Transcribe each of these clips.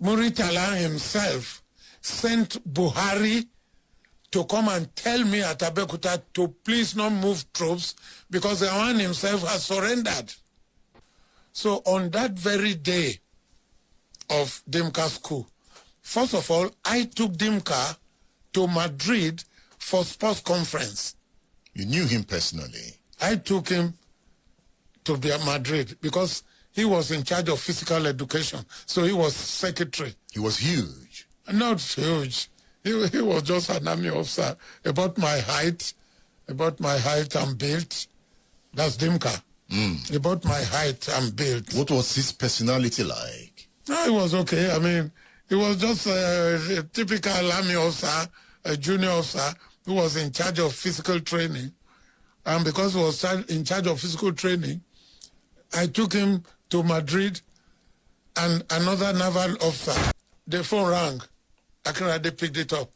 Muritala himself sent Buhari to come and tell me at Abeokuta to please not move troops because Gowon himself has surrendered. So on that very day of Dimka's coup, first of all, I took Dimka to Madrid for sports conference. You knew him personally? I took him to Madrid because he was in charge of physical education. So he was secretary. He was huge. Not huge. He was just an army officer. About my height and build. That's Dimka. About my height and build. What was his personality like? No, it was okay. I mean, he was just a typical army officer, a junior officer who was in charge of physical training. And because he was in charge of physical training, I took him to Madrid and another naval officer. The phone rang. Akinrade picked it up.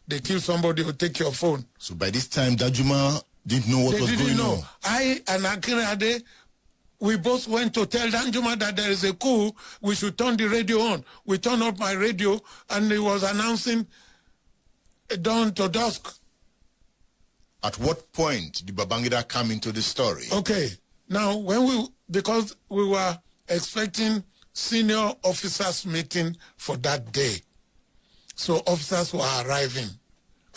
They killed somebody who take your phone. So by this time, Danjuma didn't know what was going on. I and Akinrade, we both went to tell Danjuma that there is a coup. We should turn the radio on. We turned up my radio, and he was announcing dawn to dusk. At what point did Babangida come into the story? Okay. Now, because we were expecting senior officers meeting for that day. So officers were arriving.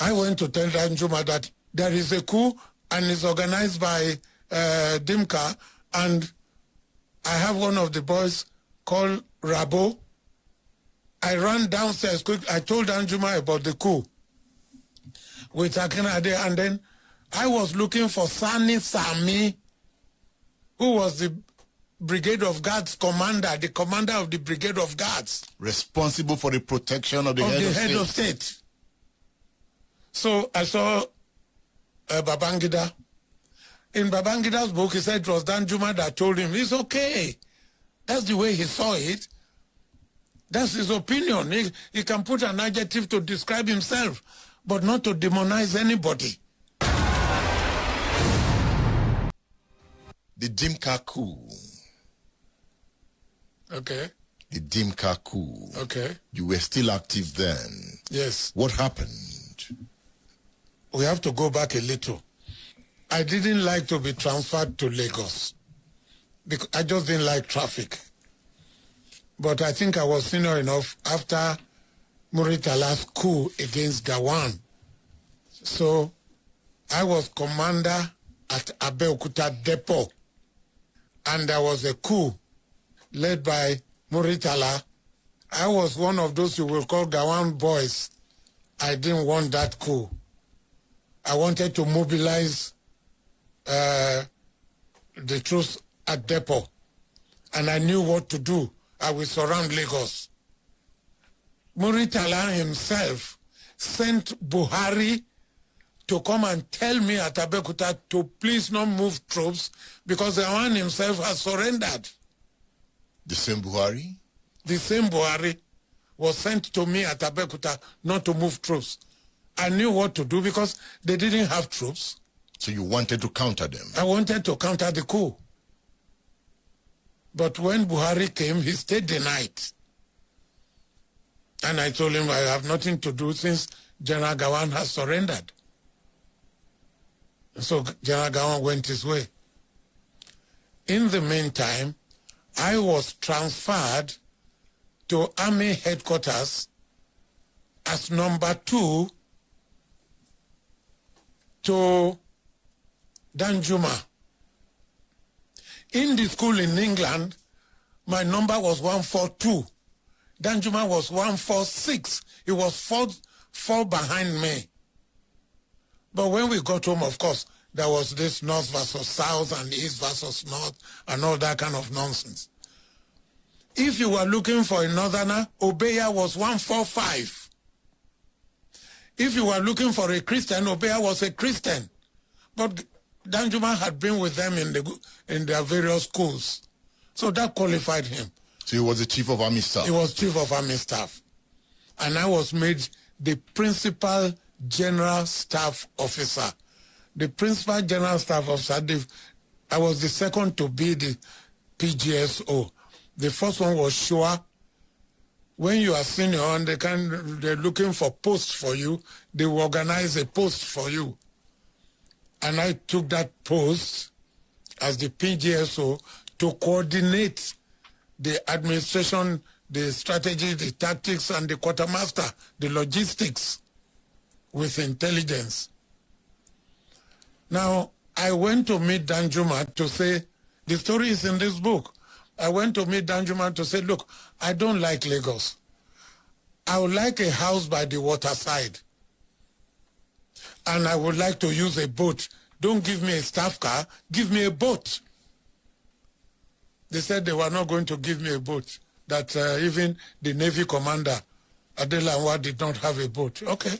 I went to tell Danjuma that there is a coup and it's organized by Dimka, and I have one of the boys called Rabo. I ran downstairs quick. I told Danjuma about the coup with Akinrade, and then I was looking for Sani Sami, who was the Brigade of Guards commander, the commander of the Brigade of Guards. Responsible for the protection of the head of state. So I saw Babangida. In Babangida's book, he said it was Danjuma that told him, it's okay. That's the way he saw it. That's his opinion. He can put an adjective to describe himself, but not to demonize anybody. The Dimka Coup. Okay. The Dimka Coup. Okay. You were still active then. Yes. What happened? We have to go back a little. I didn't like to be transferred to Lagos because I just didn't like traffic. But I think I was senior enough after Muritala's coup against Gowon. So I was commander at Abeokuta Depot. And there was a coup led by Muritala. I was one of those you will call Gowon boys. I didn't want that coup. I wanted to mobilize the troops at Depot. And I knew what to do. I will surround Lagos. Muritala himself sent Buhari to come and tell me at Abeokuta to please not move troops because Gowon himself has surrendered. The same Buhari? The same Buhari was sent to me at Abeokuta not to move troops. I knew what to do because they didn't have troops. So you wanted to counter them? I wanted to counter the coup. But when Buhari came, he stayed the night. And I told him I have nothing to do since General Gowon has surrendered. So General Gowon went his way. In the meantime, I was transferred to Army headquarters as number 2 to Danjuma. In the school in England, my number was 142. Danjuma was 146. He was four behind me. But when we got home, of course, there was this North versus South and East versus North and all that kind of nonsense. If you were looking for a Northerner, Obeya was 145. If you were looking for a Christian, Obeya was a Christian. But Danjuma had been with them in their various schools. So that qualified him. So he was the Chief of Army Staff? He was Chief of Army Staff. And I was made the Principal General Staff Officer. The Principal General Staff Officer, I was the second to be the PGSO. The first one was Shua, when you are senior and they're looking for posts for you, they will organize a post for you. And I took that post as the PGSO to coordinate the administration, the strategy, the tactics, and the quartermaster, the logistics with intelligence. Now, I went to meet Danjuma to say, the story is in this book. I went to meet Danjuma to say, look, I don't like Lagos. I would like a house by the waterside. And I would like to use a boat. Don't give me a staff car, give me a boat. They said they were not going to give me a boat, that even the Navy commander, Adelanwa, did not have a boat. Okay.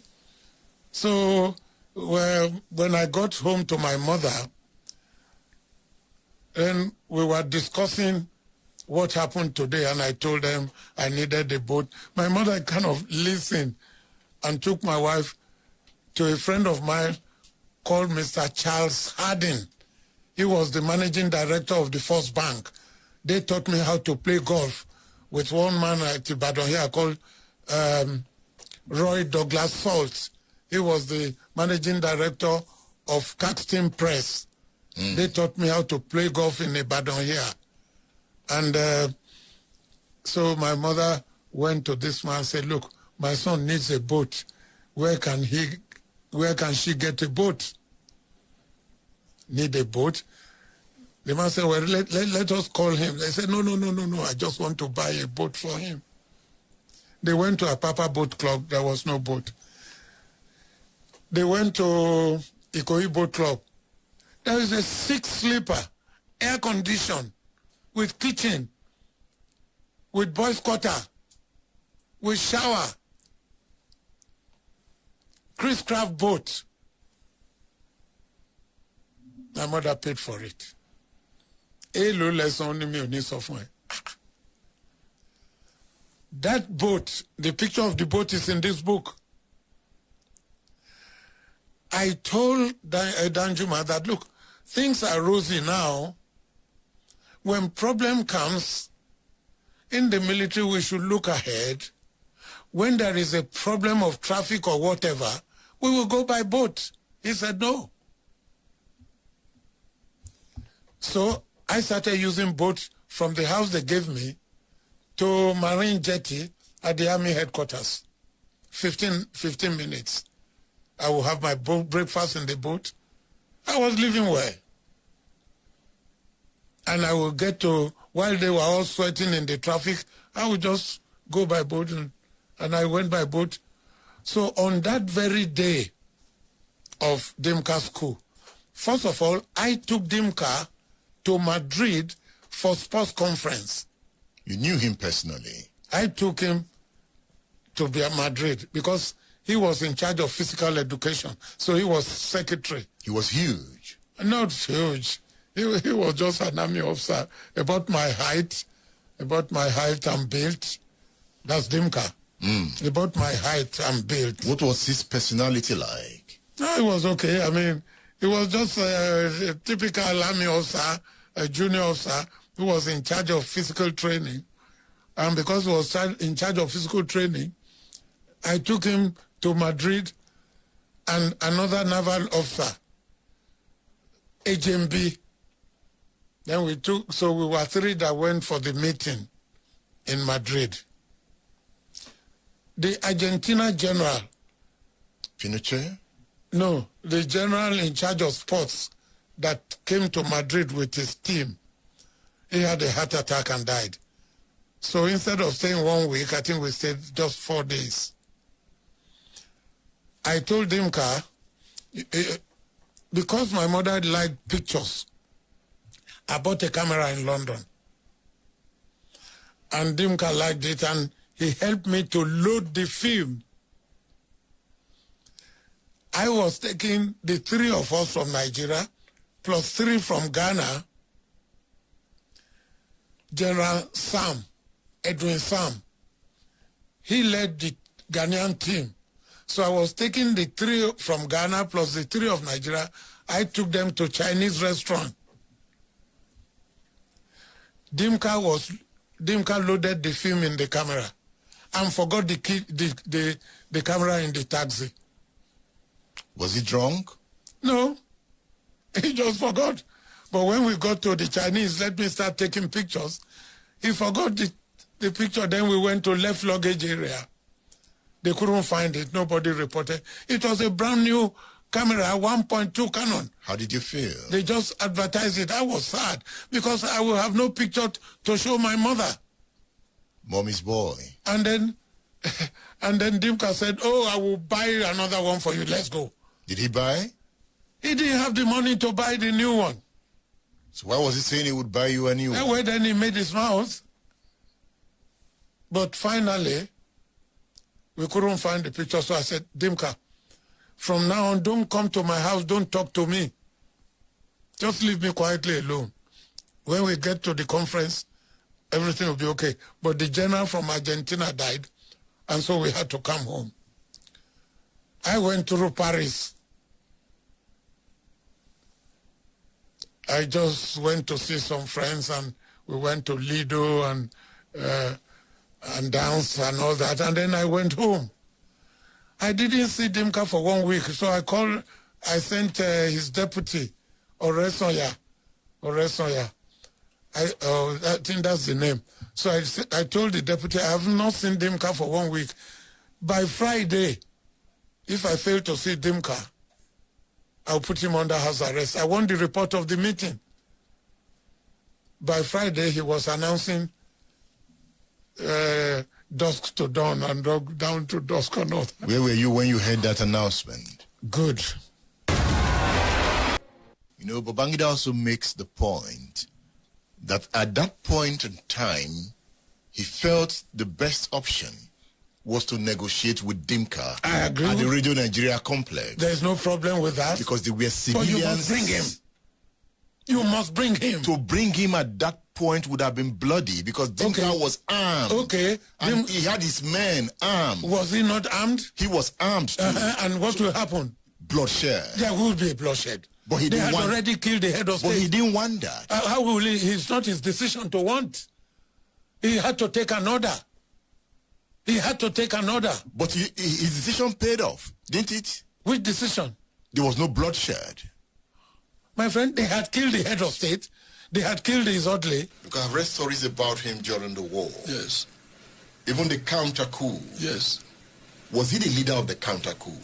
So when I got home to my mother, then we were discussing what happened today, and I told them I needed a boat. My mother kind of listened and took my wife to a friend of mine called Mr. Charles Harding. He was the managing director of the First Bank. They taught me how to play golf with one man at Ibadan here called Roy Douglas Salt. He was the managing director of Caxton Press. They taught me how to play golf in Ibadan here. And so my mother went to this man and said, look, my son needs a boat. Where can she get a boat? Need a boat? The man said, well, let us call him. They said, no, I just want to buy a boat for him. They went to a Papa Boat Club. There was no boat. They went to Ikoyi Boat Club. There is a 6-sleeper, air-conditioned, with kitchen, with boys' quarter, with shower, Chris Craft boat. My mother paid for it. That boat, the picture of the boat is in this book. I told Danjuma that, look, things are rosy now. When problem comes, in the military we should look ahead. When there is a problem of traffic or whatever, we will go by boat. He said no. So I started using boats from the house they gave me to Marine Jetty at the Army headquarters. 15 minutes. I will have my breakfast in the boat. I was living well. And I will get to, while they were all sweating in the traffic, I would just go by boat, and I went by boat. So on that very day of Dimka's coup, first of all, I took Dimka to Madrid for sports conference. You knew him personally? I took him to be at Madrid because he was in charge of physical education. So he was secretary. He was huge. Not huge. He was just an army officer. About my height and build. That's Dimka. About my height and build. What was his personality like? No, it was okay. I mean, he was just a typical army officer, a junior officer who was in charge of physical training. And because he was in charge of physical training, I took him to Madrid and another naval officer, HMB. Then we were 3 that went for the meeting in Madrid. The Argentina general. Pinochet? No, the general in charge of sports that came to Madrid with his team, he had a heart attack and died. So instead of staying 1 week, I think we stayed just 4 days. I told Dimka, because my mother liked pictures, I bought a camera in London. And Dimka liked it, and he helped me to load the film. I was taking the 3 of us from Nigeria, plus 3 from Ghana, General Sam, Edwin Sam. He led the Ghanaian team. So I was taking the 3 from Ghana plus the 3 of Nigeria. I took them to Chinese restaurant. Dimka loaded the film in the camera. and forgot the key, the camera in the taxi. Was he drunk? No, he just forgot. But when we got to the Chinese, let me start taking pictures, he forgot the picture. Then we went to left luggage area. They couldn't find it. Nobody reported. It was a brand new camera, 1.2 Canon. How did you feel? They just advertised it. I was sad because I will have no picture to show my mother. Mommy's boy. And then Dimka said, oh, I will buy another one for you. Let's go. Did he buy? He didn't have the money to buy the new one. So why was he saying he would buy you a new one? Well, then he made his mouth. But finally, we couldn't find the picture. So I said, Dimka, from now on, don't come to my house. Don't talk to me. Just leave me quietly alone. When we get to the conference, everything will be okay. But the general from Argentina died, and so we had to come home. I went through Paris. I just went to see some friends, and we went to Lido and dance and all that, and then I went home. I didn't see Dimka for 1 week, so I sent his deputy, Oresoya. I think that's the name. So I told the deputy, I have not seen Dimka for 1 week. By Friday, if I fail to see Dimka, I'll put him under house arrest. I want the report of the meeting. By Friday, he was announcing dusk to dawn and down to dusk or not. Where were you when you heard that announcement? Good. You know, Babangida also makes the point that at that point in time, he felt the best option was to negotiate with Dimka I agree at the Radio Nigeria complex. There's no problem with that. Because they were civilians. But you must bring him. You must bring him. To bring him at that point would have been bloody because Dimka was armed. Okay. And he had his men armed. Was he not armed? He was armed too. And what will happen? Bloodshed. There will be bloodshed. But he they didn't had already killed the head of state. But he didn't want that. How will he? It's not his decision to want. He had to take an order. He had to take an order. But his decision paid off, didn't it? Which decision? There was no bloodshed. My friend, they had killed the head of state. They had killed his orderly. Because I've read stories about him during the war. Yes. Even the counter coup. Yes. Was he the leader of the counter coup?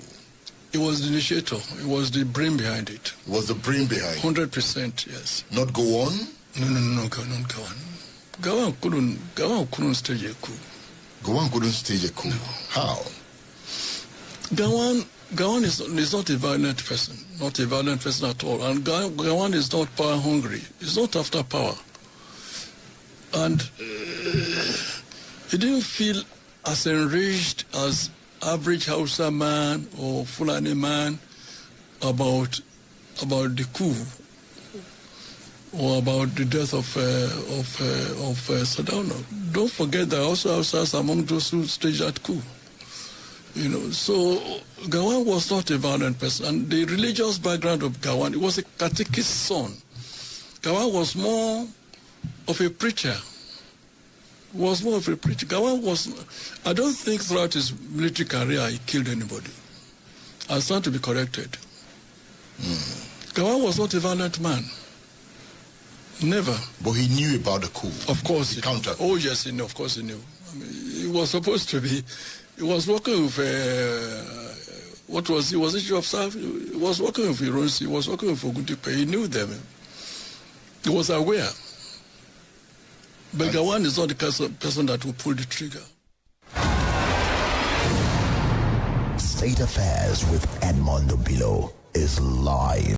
He was the initiator. He was the brain behind it. He was the brain behind it? 100%, yes. Not Gowon? No, not Gowon. Gowon couldn't stage a coup. Gowon couldn't stage a coup? No. How? Gowon is not a violent person. Not a violent person at all. And Gowon is not power hungry. He's not after power. And he didn't feel as enraged as average Hausa man or Fulani man about the coup or about the death of Saddam. Don't forget that also Hausas among those who staged that coup. You know, so Gowon was not a violent person. And the religious background of Gowon, he was a catechist son. Gowon was more of a preacher. Gowon was, I don't think throughout his military career he killed anybody. I stand to be corrected. Gowon was not a violent man. Never. But he knew about the coup. Of course. The counter. Oh, yes, he knew. Of course he knew. I mean, he was supposed to be, he was working with, he was chief of staff. He was working with Ironsi. He was working with Ogundipe. He knew them. He was aware. But Gowon is not the person that will pull the trigger. State Affairs with Edmondo Bilo is live.